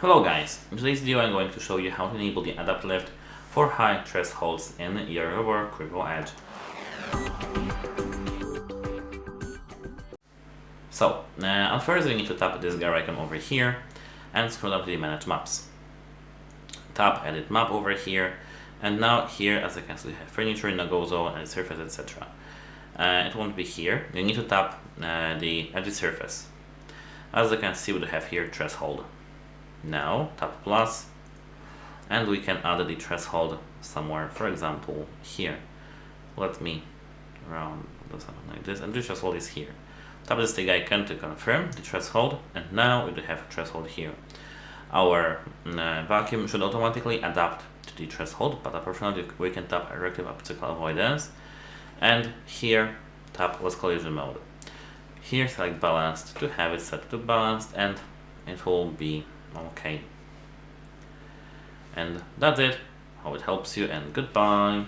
Hello guys, in today's video I'm going to show you how to enable the AdaptiLift for high thresholds in your ROBOROCK Qrevo Edge. So, at first we need to tap this gear icon over here and scroll down to the Manage Maps. Tap Edit Map over here, and now here, as you can see, we have furniture, no-go zone, and surface, etc. It won't be here. You need to tap the edge surface. As you can see, we have here threshold. Now tap plus, and we can add the threshold somewhere, for example here. Let me round something like this, and the threshold is here. Tap this stick icon to confirm the threshold, and now we do have a threshold here. Our vacuum should automatically adapt to the threshold, but unfortunately we can tap Reactive Obstacle Avoidance, and here tap Less Collision Mode. Here select Balanced to have it set to Balanced, and it will be okay. And that's it. Hope it helps you, and goodbye.